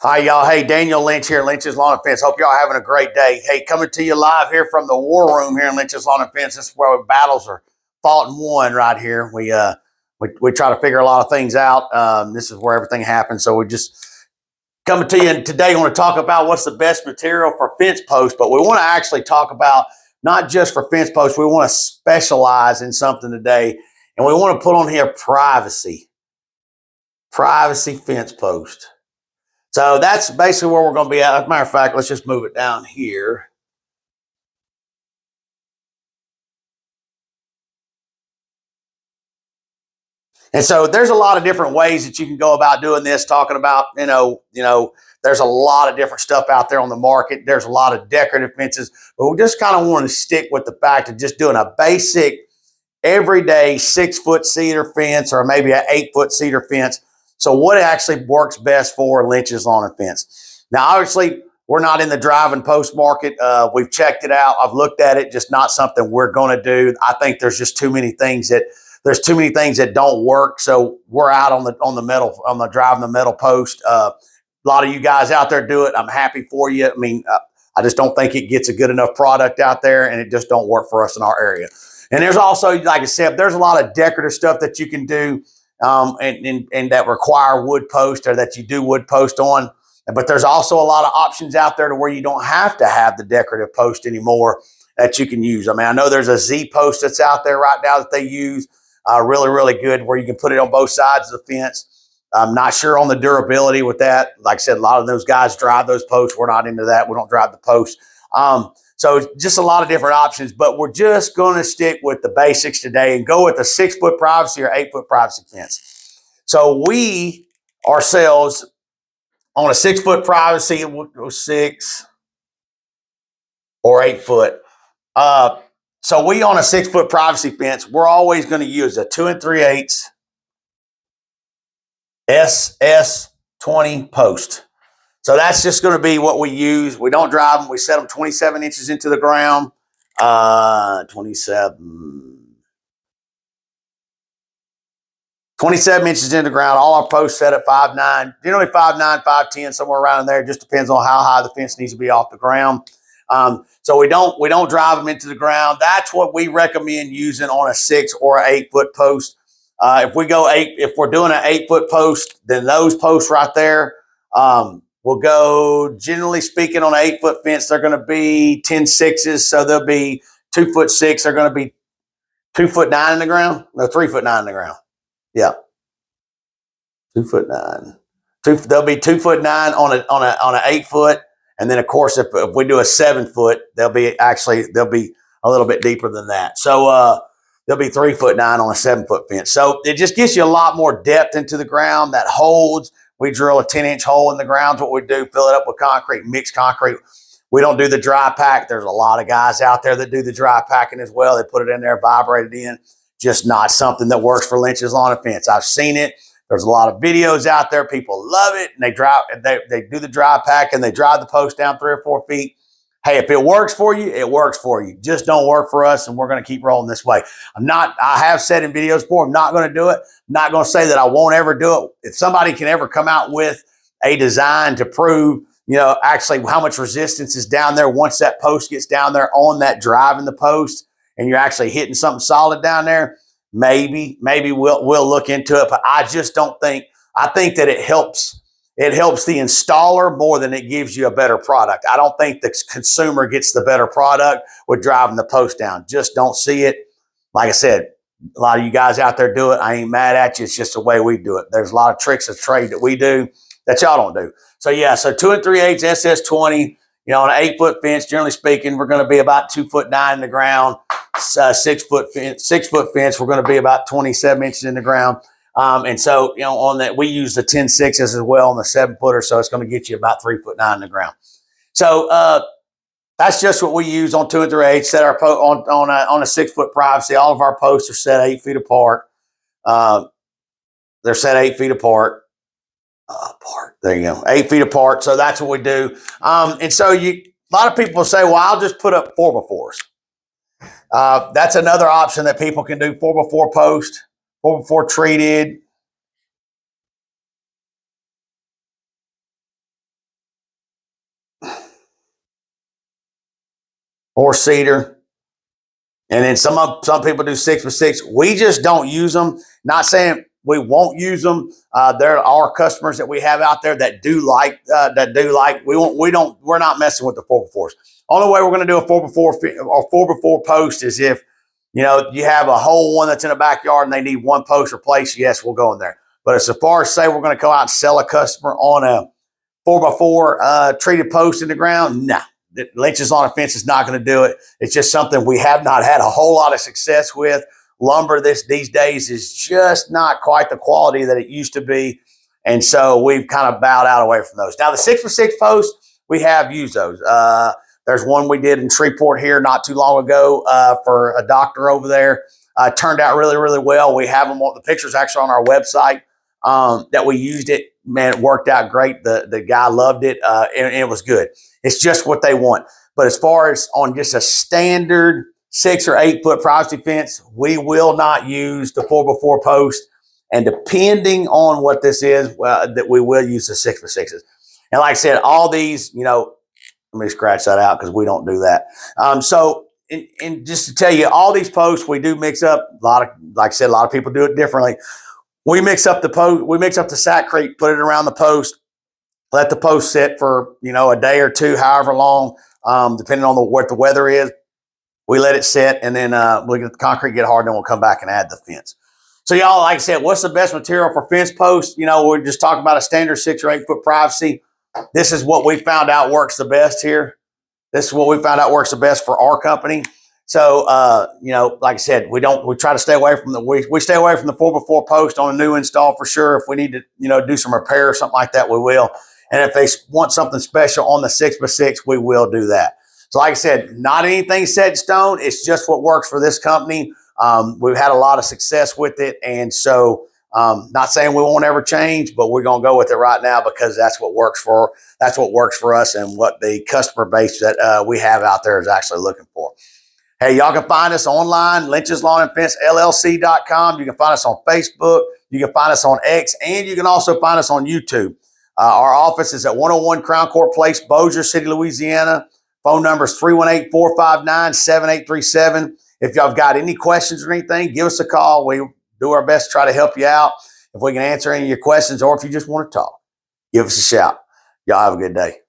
Hi, y'all. Hey, Daniel Lynch here, Lynch's Lawn and Fence. Hope y'all having a great day. Hey, coming to you live here from the war room here in Lynch's Lawn and Fence. This is where battles are fought and won right here. We try to figure a lot of things out. This is where everything happens. So we just coming to you, and today I want to talk about what's the best material for fence posts, but we want to actually talk about not just for fence posts. We want to specialize in something today, and we want to put on here privacy fence post. So that's basically where we're going to be at. As a matter of fact, let's just move it down here. And so there's a lot of different ways that you can go about doing this, talking about, there's a lot of different stuff out there on the market. There's a lot of decorative fences, but we just kind of want to stick with the fact of just doing a basic everyday 6-foot cedar fence or maybe an 8-foot cedar fence. So what actually works best for Lynch's Lawn and Fence. Now, obviously, we're not in the drive and post market. We've checked it out. I've looked at it. Just not something we're going to do. I think there's just too many things that don't work. So we're out on the drive and the metal post. A lot of you guys out there do it. I'm happy for you. I mean, I just don't think it gets a good enough product out there, and it just don't work for us in our area. And there's also, like I said, there's a lot of decorative stuff that you can do and that require wood post or that you do wood post on. But there's also a lot of options out there to where you don't have to have the decorative post anymore that you can use. I mean, I know there's a Z post that's out there right now that they use, really, really good, where you can put it on both sides of the fence. I'm not sure on the durability with that. Like I said, a lot of those guys drive those posts. We're not into that. We don't drive the posts. So just a lot of different options, but we're just going to stick with the basics today and go with a 6-foot privacy or 8-foot privacy fence. So we ourselves on a 6-foot privacy, we'll go 6 or 8 foot. So we on a 6-foot privacy fence, we're always going to use a 2 3/8 SS20 post. So that's just going to be what we use. We don't drive them. We set them 27 inches into the ground. 27 inches into the ground. All our posts set at 5'9", generally 5'9", 5'10", somewhere around in there. It just depends on how high the fence needs to be off the ground. So we don't drive them into the ground. That's what we recommend using on a 6 or 8-foot post. If we're doing an 8-foot post, then those posts right there, we'll go, generally speaking, on an 8-foot fence, they're going to be 10/6s. So they'll be 2'6". They're going to be 2'9" in the ground. No, 3'9" in the ground. Yeah, 2'9". They'll be 2'9" on an 8-foot, and then of course if we do a 7-foot, they'll be a little bit deeper than that. So they'll be 3'9" on a 7-foot fence. So it just gives you a lot more depth into the ground that holds. We drill a 10-inch hole in the ground. What we do, fill it up with concrete, mixed concrete. We don't do the dry pack. There's a lot of guys out there that do the dry packing as well. They put it in there, vibrate it in. Just not something that works for Lynch's Lawn and Fence. I've seen it. There's a lot of videos out there. People love it, and they do the dry pack and they drive the post down 3 or 4 feet. Hey, if it works for you, it works for you. Just don't work for us, and we're going to keep rolling this way. I have said in videos before, I'm not going to do it. I'm not going to say that I won't ever do it. If somebody can ever come out with a design to prove, actually how much resistance is down there once that post gets down there on that drive in the post, and you're actually hitting something solid down there, maybe we'll look into it. But I just don't think, I think that it helps the installer more than it gives you a better product. I don't think the consumer gets the better product with driving the post down. Just don't see it. Like I said, a lot of you guys out there do it. I ain't mad at you. It's just the way we do it. There's a lot of tricks of trade that we do that y'all don't do. So yeah, so 2 3/8 SS20, on an 8-foot fence, generally speaking, we're going to be about 2'9" in the ground. 6-foot fence, we're going to be about 27 inches in the ground. And so, on that, we use the 10/6s as well on the 7-footer. So it's going to get you about 3'9" in the ground. So, that's just what we use on 2 3/8. Set our on a 6-foot privacy. All of our posts are set 8 feet apart. They're set 8 feet apart. There you go, 8 feet apart. So that's what we do. And so a lot of people say, well, I'll just put up 4x4s. That's another option that people can do. 4x4 post, 4x4 treated. or cedar. And then some people do 6x6. We just don't use them. Not saying we won't use them. There are customers that we have out there that do like we're not messing with the 4x4s. Only way we're going to do a 4x4 or 4x4 post is if you have a whole one that's in a backyard and they need one post replaced. Yes, we'll go in there. But as far as say we're going to go out and sell a customer on a 4x4 treated post in the ground, nah. Lynches on a fence is not going to do it. It's just something we have not had a whole lot of success with. Lumber these days is just not quite the quality that it used to be. And so we've kind of bowed out away from those. Now, the 6x6 posts, we have used those. There's one we did in Shreveport here not too long ago for a doctor over there. Turned out really, really well. We have them. The pictures actually on our website that we used it. Man, it worked out great. The guy loved it, and it was good. It's just what they want. But as far as on just a standard 6 or 8 foot privacy fence, we will not use the 4x4 post. And depending on what this is, that we will use the 6x6s. And like I said, all these, let me scratch that out because we don't do that. So just to tell you, all these posts we do mix up. Like I said, a lot of people do it differently. We mix up the post. We mix up the Sakrete, put it around the post. Let the post sit for, a day or two, however long, depending on what the weather is. We let it sit, and then we get the concrete get hard, and then we'll come back and add the fence. So, y'all, like I said, what's the best material for fence posts? We're just talking about a standard 6 or 8 foot privacy. This is what we found out works the best here. This is what we found out works the best for our company. So, like I said, we try to stay away from we stay away from the 4x4 post on a new install for sure. If we need to, do some repair or something like that, we will. And if they want something special on the 6x6, we will do that. So like I said, not anything set in stone. It's just what works for this company. We've had a lot of success with it. And so not saying we won't ever change, but we're going to go with it right now because that's what works for us and what the customer base that we have out there is actually looking for. Hey, y'all can find us online, Lynch's Lawn and Fence LLC.com. You can find us on Facebook. You can find us on X, and you can also find us on YouTube. Our office is at 101 Crown Court Place, Bossier City, Louisiana. Phone number is 318-459-7837. If y'all have got any questions or anything, give us a call. We do our best to try to help you out. If we can answer any of your questions or if you just want to talk, give us a shout. Y'all have a good day.